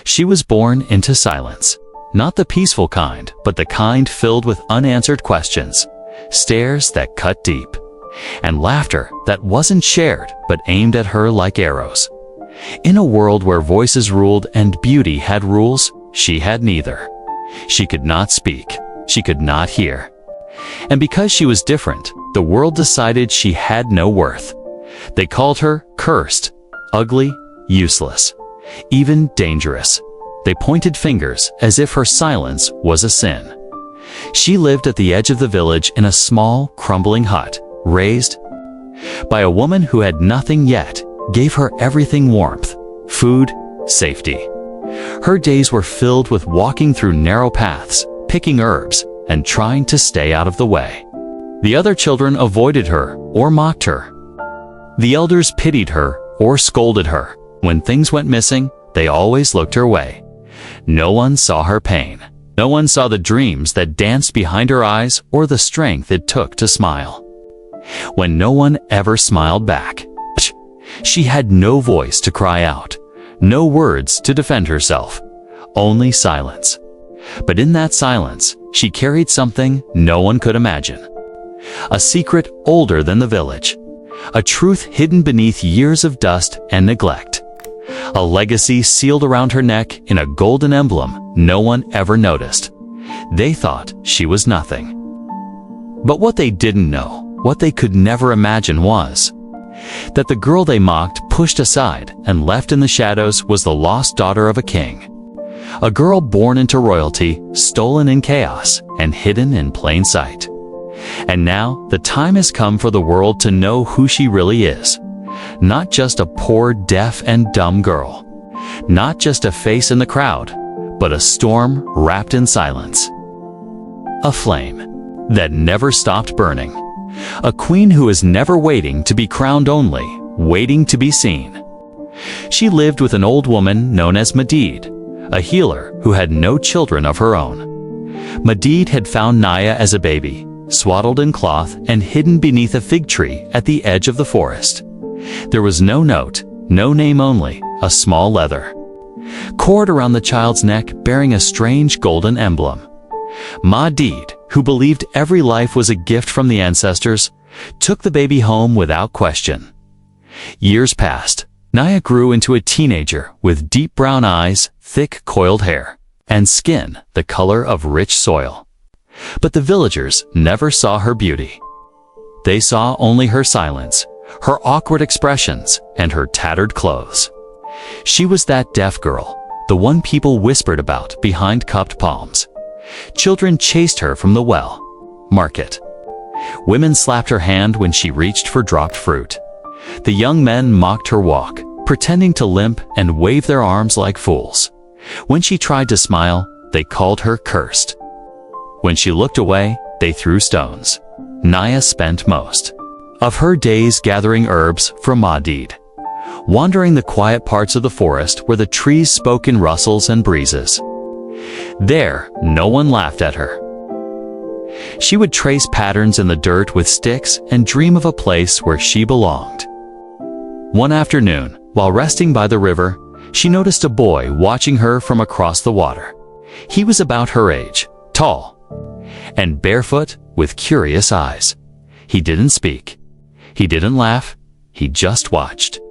She was born into silence. Not the peaceful kind, but the kind filled with unanswered questions, stares that cut deep, and laughter that wasn't shared but aimed at her like arrows. In a world where voices ruled and beauty had rules, she had neither. She could not speak. She could not hear. And because she was different, the world decided she had no worth. They called her cursed, ugly, useless, even dangerous. They pointed fingers as if her silence was a sin. She lived at the edge of the village in a small, crumbling hut, raised by a woman who had nothing yet gave her everything: warmth, food, safety. Her days were filled with walking through narrow paths, picking herbs, and trying to stay out of the way. The other children avoided her or mocked her. The elders pitied her or scolded her. When things went missing, they always looked her way. No one saw her pain. No one saw the dreams that danced behind her eyes or the strength it took to smile. When no one ever smiled back, she had no voice to cry out, no words to defend herself, only silence. But in that silence, she carried something no one could imagine. A secret older than the village. A truth hidden beneath years of dust and neglect. A legacy sealed around her neck in a golden emblem no one ever noticed. They thought she was nothing. But what they didn't know, what they could never imagine, was that the girl they mocked, pushed aside, and left in the shadows was the lost daughter of a king. A girl born into royalty, stolen in chaos, and hidden in plain sight. And now the time has come for the world to know who she really is. Not just a poor, deaf, and dumb girl. Not just a face in the crowd, but a storm wrapped in silence. A flame that never stopped burning. A queen who is never waiting to be crowned, only waiting to be seen. She lived with an old woman known as Medid, a healer who had no children of her own. Medid had found Naya as a baby, swaddled in cloth and hidden beneath a fig tree at the edge of the forest. There was no note, no name, only a small leather cord around the child's neck bearing a strange golden emblem. Medid, who believed every life was a gift from the ancestors, took the baby home without question. Years passed. Naya grew into a teenager with deep brown eyes, thick coiled hair, and skin the color of rich soil. But the villagers never saw her beauty. They saw only her silence, her awkward expressions, and her tattered clothes. She was that deaf girl, the one people whispered about behind cupped palms. Children chased her from the well, market. Women slapped her hand when she reached for dropped fruit. The young men mocked her walk, pretending to limp and wave their arms like fools. When she tried to smile, they called her cursed. When she looked away, they threw stones. Naya spent most of her days gathering herbs from Medid, wandering the quiet parts of the forest where the trees spoke in rustles and breezes. There, no one laughed at her. She would trace patterns in the dirt with sticks and dream of a place where she belonged. One afternoon, while resting by the river, she noticed a boy watching her from across the water. He was about her age, tall, and barefoot with curious eyes. He didn't speak. He didn't laugh. He just watched.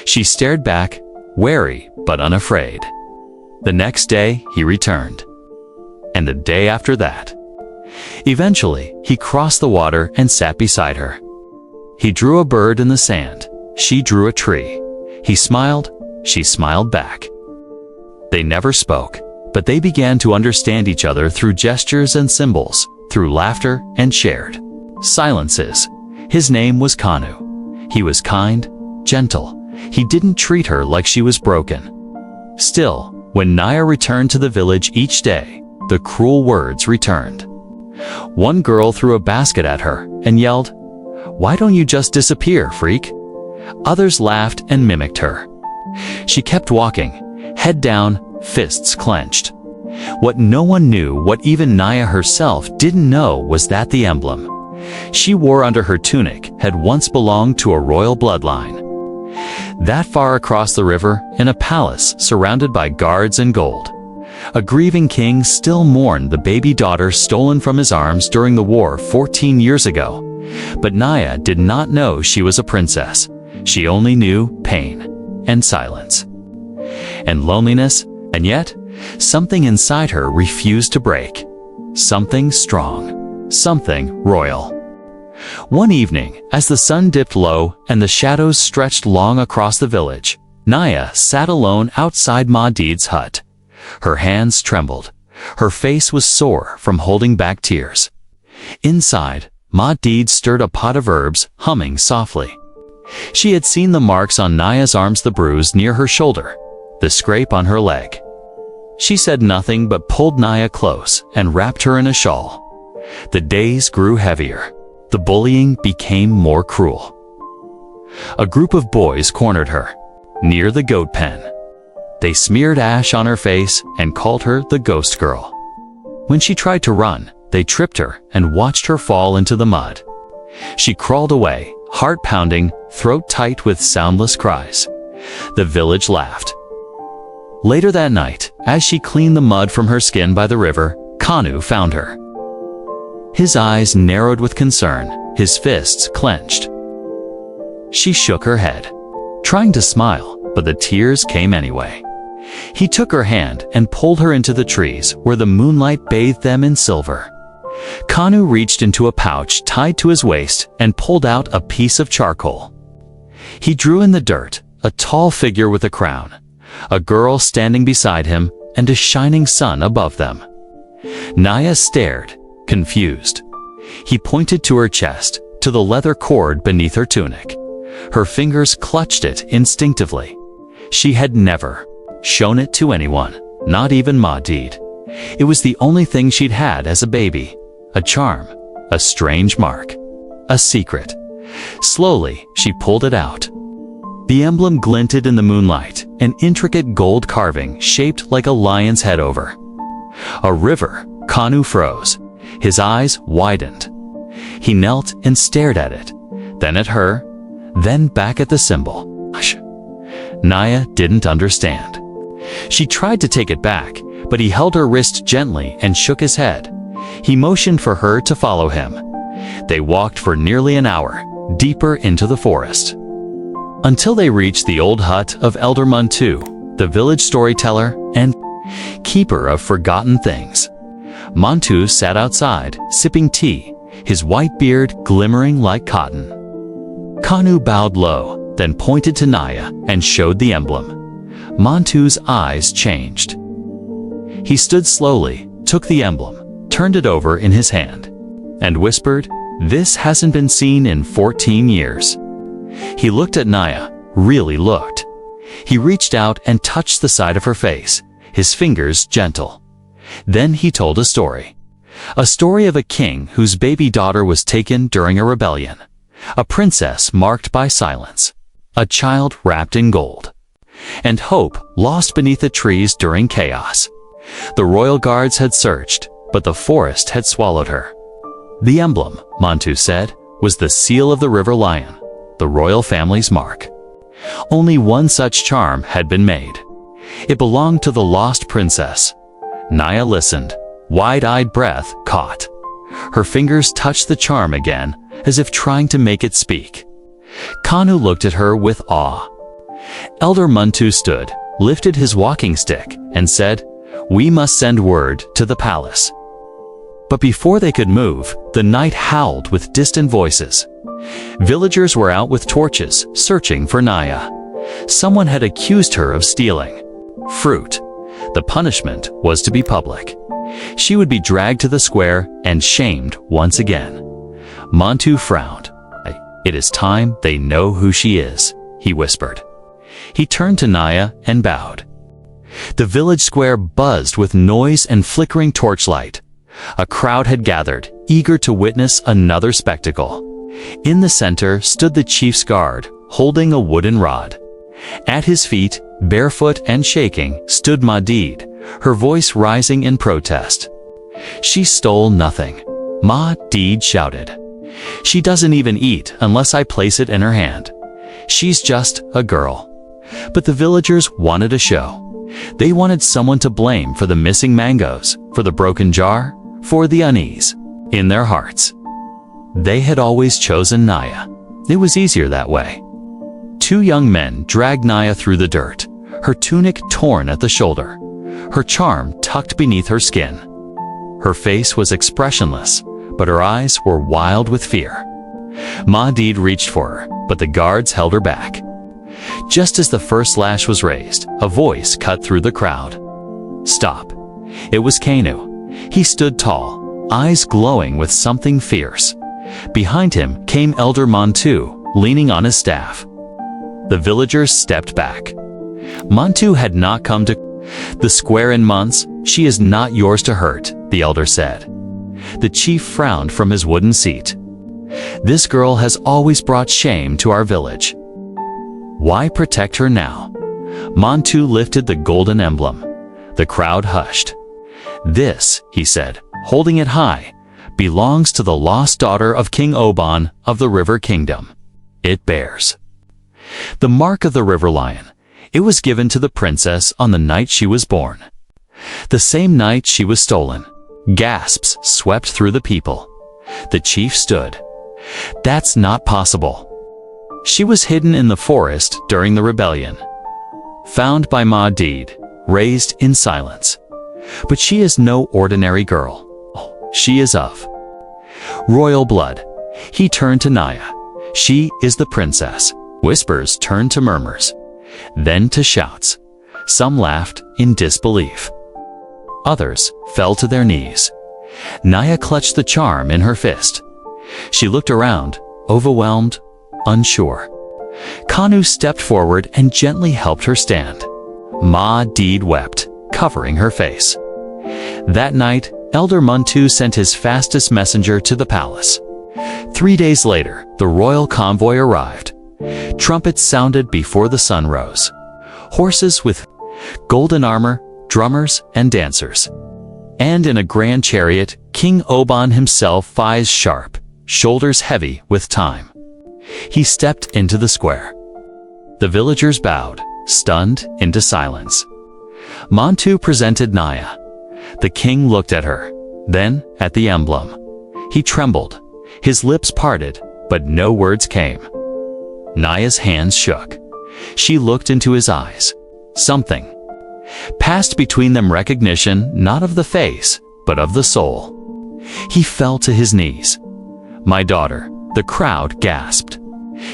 She stared back, wary but unafraid. The next day, he returned. And the day after that. Eventually, he crossed the water and sat beside her. He drew a bird in the sand. She drew a tree. He smiled. She smiled back. They never spoke, but they began to understand each other through gestures and symbols, through laughter and shared silences. His name was Kanu. He was kind, gentle. He didn't treat her like she was broken. Still, when Naya returned to the village each day, the cruel words returned. One girl threw a basket at her and yelled, "Why don't you just disappear, freak?" Others laughed and mimicked her. She kept walking, head down, fists clenched. What no one knew, what even Naya herself didn't know, was that the emblem she wore under her tunic had once belonged to a royal bloodline. That far across the river, in a palace surrounded by guards and gold, a grieving king still mourned the baby daughter stolen from his arms during the war 14 years ago. But Naya did not know she was a princess. She only knew pain and silence and loneliness, and yet something inside her refused to break. Something strong, something royal. One evening, as the sun dipped low and the shadows stretched long across the village, Naya sat alone outside Mahdid's hut. Her hands trembled. Her face was sore from holding back tears. Inside, Mahdid stirred a pot of herbs, humming softly. She had seen the marks on Naya's arms, the bruise near her shoulder, the scrape on her leg. She said nothing but pulled Naya close and wrapped her in a shawl. The days grew heavier. The bullying became more cruel. A group of boys cornered her, near the goat pen. They smeared ash on her face and called her the ghost girl. When she tried to run, they tripped her and watched her fall into the mud. She crawled away, heart pounding, throat tight with soundless cries. The village laughed. Later that night, as she cleaned the mud from her skin by the river, Kanu found her. His eyes narrowed with concern, his fists clenched. She shook her head, trying to smile, but the tears came anyway. He took her hand and pulled her into the trees where the moonlight bathed them in silver. Kanu reached into a pouch tied to his waist and pulled out a piece of charcoal. He drew in the dirt a tall figure with a crown, a girl standing beside him, and a shining sun above them. Naya stared, confused. He pointed to her chest, to the leather cord beneath her tunic. Her fingers clutched it instinctively. She had never shown it to anyone, not even Mahdid. It was the only thing she'd had as a baby, a charm, a strange mark, a secret. Slowly, she pulled it out. The emblem glinted in the moonlight, an intricate gold carving shaped like a lion's head over a river. Kanu froze. His eyes widened. He knelt and stared at it, then at her, then back at the symbol. Naya didn't understand. She tried to take it back, but he held her wrist gently and shook his head. He motioned for her to follow him. They walked for nearly an hour, deeper into the forest, until they reached the old hut of Elder Mantu, the village storyteller and keeper of forgotten things. Mantu sat outside, sipping tea, his white beard glimmering like cotton. Kanu bowed low, then pointed to Naya and showed the emblem. Mantu's eyes changed. He stood slowly, took the emblem, turned it over in his hand, and whispered, "This hasn't been seen in 14 years." He looked at Naya, really looked. He reached out and touched the side of her face, his fingers gentle. Then he told a story of a king whose baby daughter was taken during a rebellion, a princess marked by silence, a child wrapped in gold, and hope lost beneath the trees during chaos. The royal guards had searched, but the forest had swallowed her. The emblem, Mantu said, was the seal of the river lion, the royal family's mark. Only one such charm had been made. It belonged to the lost princess. Naya listened, wide-eyed breath caught. Her fingers touched the charm again, as if trying to make it speak. Kanu looked at her with awe. Elder Mantu stood, lifted his walking stick, and said, "We must send word to the palace." But before they could move, the night howled with distant voices. Villagers were out with torches, searching for Naya. Someone had accused her of stealing fruit. The punishment was to be public. She would be dragged to the square and shamed once again. Mantu frowned. "It is time they know who she is," he whispered. He turned to Naya and bowed. The village square buzzed with noise and flickering torchlight. A crowd had gathered, eager to witness another spectacle. In the center stood the chief's guard, holding a wooden rod. At his feet, barefoot and shaking, stood Mahdid, her voice rising in protest. "She stole nothing," Mahdid shouted. "She doesn't even eat unless I place it in her hand." She's just a girl. But the villagers wanted a show. They wanted someone to blame for the missing mangoes, for the broken jar, for the unease in their hearts. They had always chosen Naya. It was easier that way. Two young men dragged Naya through the dirt, her tunic torn at the shoulder, her charm tucked beneath her skin. Her face was expressionless, but her eyes were wild with fear. Mahdid reached for her, but the guards held her back. Just as the first lash was raised, a voice cut through the crowd. "Stop." It was Kanu. He stood tall, eyes glowing with something fierce. Behind him came Elder Montu, leaning on his staff. The villagers stepped back. Montu had not come to the square in months. "She is not yours to hurt," the elder said. The chief frowned from his wooden seat. "This girl has always brought shame to our village. Why protect her now?" Montu lifted the golden emblem. The crowd hushed. "This," he said, holding it high, "belongs to the lost daughter of King Oban of the River Kingdom. It bears the mark of the river lion. It was given to the princess on the night she was born. The same night she was stolen." Gasps swept through the people. The chief stood. "That's not possible. She was hidden in the forest during the rebellion. Found by Mahdid, raised in silence. But she is no ordinary girl. She is of royal blood." He turned to Naya. "She is the princess." Whispers turned to murmurs, then to shouts. Some laughed in disbelief. Others fell to their knees. Naya clutched the charm in her fist. She looked around, overwhelmed, unsure. Kanu stepped forward and gently helped her stand. Mahdid wept, covering her face. That night, Elder Montu sent his fastest messenger to the palace. 3 days later, the royal convoy arrived. Trumpets sounded before the sun rose. Horses with golden armor, drummers, and dancers. And in a grand chariot, King Oban himself, eyes sharp, shoulders heavy with time. He stepped into the square. The villagers bowed, stunned into silence. Montu presented Naya. The king looked at her, then at the emblem. He trembled, his lips parted, but no words came. Naya's hands shook. She looked into his eyes. Something passed between them, recognition not of the face, but of the soul. He fell to his knees. "My daughter," the crowd gasped.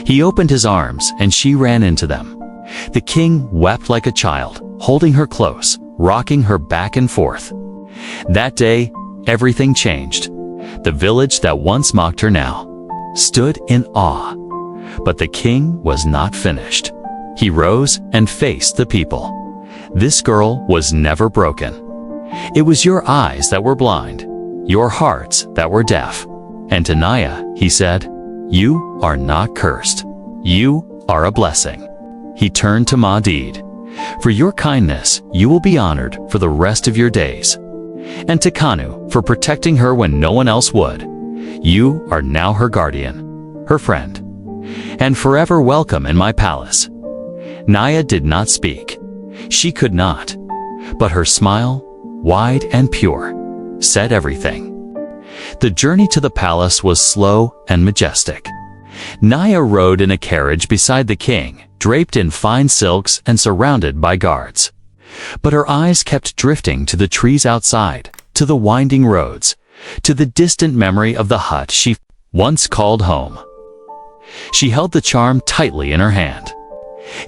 He opened his arms and she ran into them. The king wept like a child, holding her close, rocking her back and forth. That day, everything changed. The village that once mocked her now stood in awe. But the king was not finished. He rose and faced the people. "This girl was never broken. It was your eyes that were blind, your hearts that were deaf." And to Naya, he said, "You are not cursed. You are a blessing." He turned to Mahdid. "For your kindness, you will be honored for the rest of your days. And to Kanu, for protecting her when no one else would. You are now her guardian, her friend, and forever welcome in my palace." Naya did not speak. She could not. But her smile, wide and pure, said everything. The journey to the palace was slow and majestic. Naya rode in a carriage beside the king, draped in fine silks and surrounded by guards. But her eyes kept drifting to the trees outside, to the winding roads, to the distant memory of the hut she once called home. She held the charm tightly in her hand.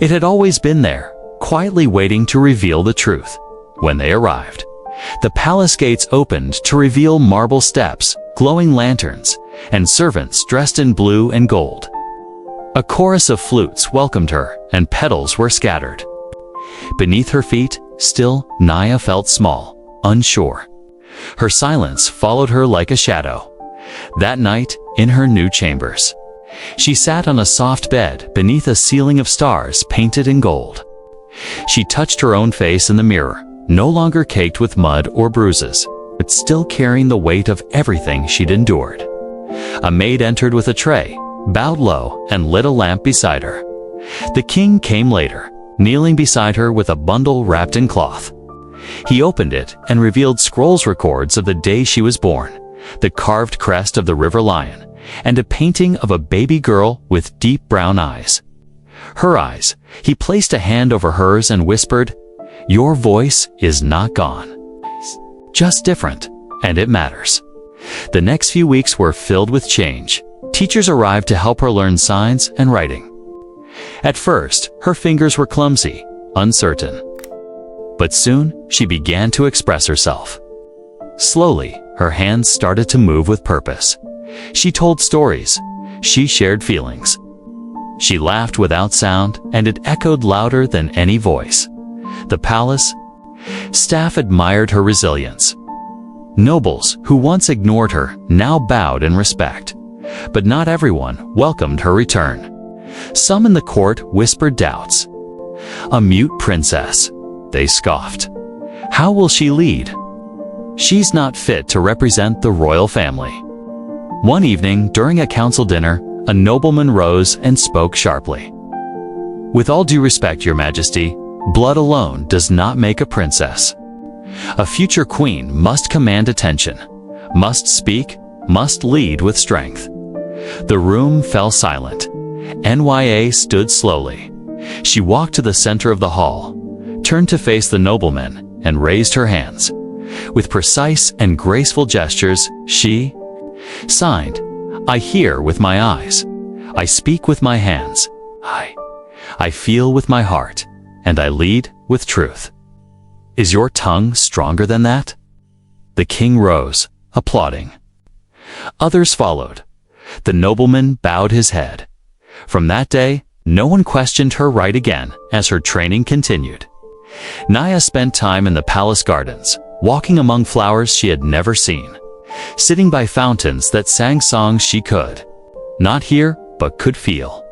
It had always been there, quietly waiting to reveal the truth. When they arrived, the palace gates opened to reveal marble steps, glowing lanterns, and servants dressed in blue and gold. A chorus of flutes welcomed her, and petals were scattered. Beneath her feet, still, Naya felt small, unsure. Her silence followed her like a shadow. That night, in her new chambers, she sat on a soft bed beneath a ceiling of stars painted in gold. She touched her own face in the mirror, no longer caked with mud or bruises, but still carrying the weight of everything she'd endured. A maid entered with a tray, bowed low, and lit a lamp beside her. The king came later, kneeling beside her with a bundle wrapped in cloth. He opened it and revealed scrolls records of the day she was born, the carved crest of the river lion, and a painting of a baby girl with deep brown eyes. Her eyes, he placed a hand over hers and whispered, "Your voice is not gone. Just different, and it matters." The next few weeks were filled with change. Teachers arrived to help her learn signs and writing. At first, her fingers were clumsy, uncertain. But soon, she began to express herself. Slowly, her hands started to move with purpose. She told stories. She shared feelings. She laughed without sound, and it echoed louder than any voice. The palace staff admired her resilience. Nobles who once ignored her now bowed in respect. But not everyone welcomed her return. Some in the court whispered doubts. "A mute princess," they scoffed. "How will she lead? She's not fit to represent the royal family." One evening, during a council dinner, a nobleman rose and spoke sharply. "With all due respect, Your Majesty, blood alone does not make a princess. A future queen must command attention, must speak, must lead with strength." The room fell silent. Nya stood slowly. She walked to the center of the hall, turned to face the nobleman, and raised her hands. With precise and graceful gestures, she signed, "I hear with my eyes. I speak with my hands. I feel with my heart, and I lead with truth. Is your tongue stronger than that?" The king rose, applauding. Others followed. The nobleman bowed his head. From that day, no one questioned her right again as her training continued. Nya spent time in the palace gardens, walking among flowers she had never seen, sitting by fountains that sang songs she could not hear but could feel.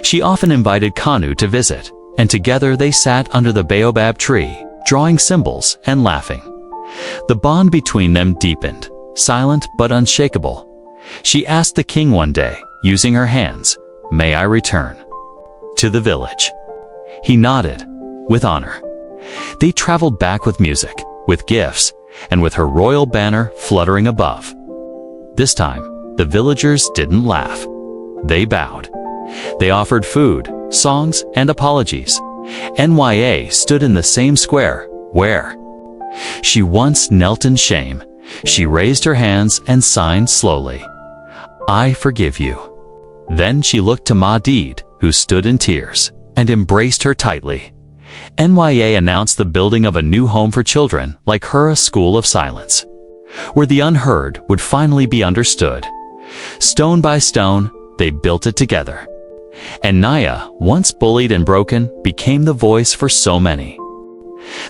She often invited Kanu to visit, and together they sat under the baobab tree, drawing symbols and laughing. The bond between them deepened, silent but unshakable. She asked the king one day, using her hands, "May I return to the village?" He nodded, with honor. They traveled back with music, with gifts, and with her royal banner fluttering above. This time, the villagers didn't laugh. They bowed. They offered food, songs, and apologies. Nya stood in the same square, where she once knelt in shame. She raised her hands and signed slowly, "I forgive you." Then she looked to Madid, who stood in tears, and embraced her tightly. Nya announced the building of a new home for children like her, a school of silence, where the unheard would finally be understood. Stone by stone, they built it together. And Nya, once bullied and broken, became the voice for so many.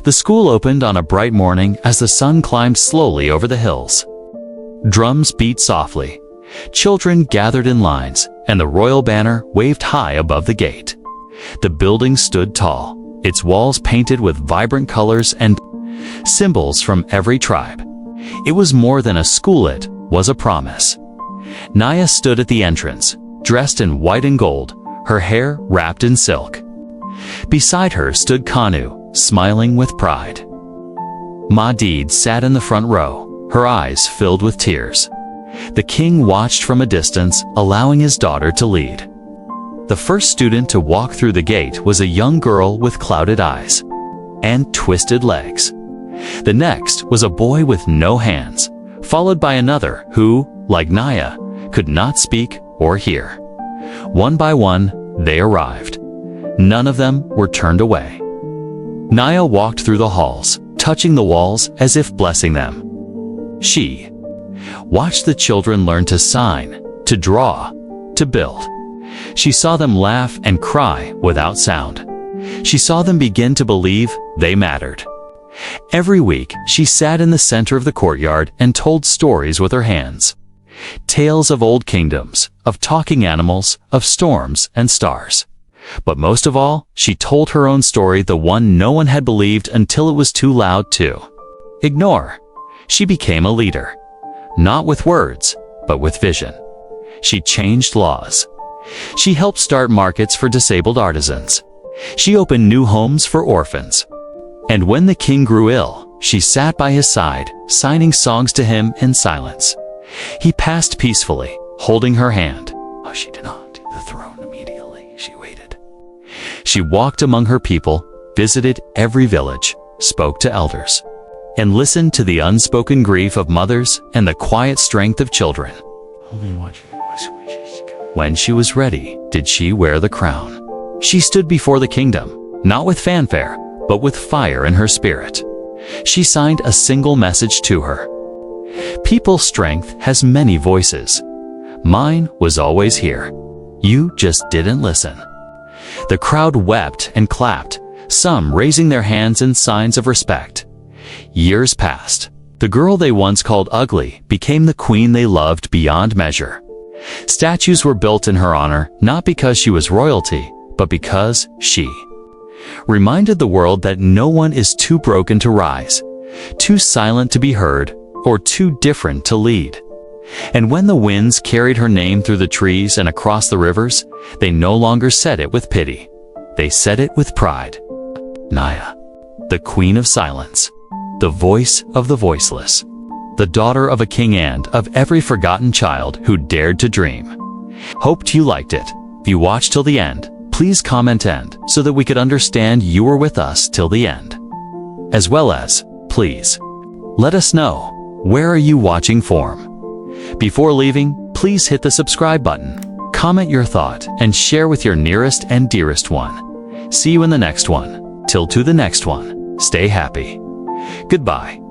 The school opened on a bright morning as the sun climbed slowly over the hills. Drums beat softly. Children gathered in lines, and the royal banner waved high above the gate. The building stood tall, its walls painted with vibrant colors and symbols from every tribe. It was more than a school, it was a promise. Nya stood at the entrance, dressed in white and gold, her hair wrapped in silk. Beside her stood Kanu, smiling with pride. Madid sat in the front row, her eyes filled with tears. The king watched from a distance, allowing his daughter to lead. The first student to walk through the gate was a young girl with clouded eyes and twisted legs. The next was a boy with no hands, followed by another who, like Nya, could not speak or hear. One by one, they arrived. None of them were turned away. Nya walked through the halls, touching the walls as if blessing them. She watched the children learn to sign, to draw, to build. She saw them laugh and cry without sound. She saw them begin to believe they mattered. Every week, she sat in the center of the courtyard and told stories with her hands. Tales of old kingdoms, of talking animals, of storms and stars. But most of all, she told her own story, the one no one had believed until it was too loud to ignore. She became a leader, not with words, but with vision. She changed laws. She helped start markets for disabled artisans. She opened new homes for orphans. And when the king grew ill, she sat by his side, signing songs to him in silence. He passed peacefully, holding her hand. Oh, she did not take the throne immediately. She waited. She walked among her people, visited every village, spoke to elders, and listened to the unspoken grief of mothers and the quiet strength of children. When she was ready, did she wear the crown? She stood before the kingdom, not with fanfare, but with fire in her spirit. She signed a single message to her. People's strength has many voices. Mine was always here. You just didn't listen. The crowd wept and clapped, some raising their hands in signs of respect. Years passed. The girl they once called ugly became the queen they loved beyond measure. Statues were built in her honor, not because she was royalty, but because she reminded the world that no one is too broken to rise, too silent to be heard, or too different to lead. And when the winds carried her name through the trees and across the rivers, they no longer said it with pity. They said it with pride. Naya, the queen of silence, the voice of the voiceless, the daughter of a king and of every forgotten child who dared to dream. Hoped you liked it. If you watched till the end, please comment "end" so that we could understand you were with us till the end. As well as, please, let us know, where are you watching from? Before leaving, please hit the subscribe button, comment your thought, and share with your nearest and dearest one. See you in the next one. Till to the next one, stay happy. Goodbye.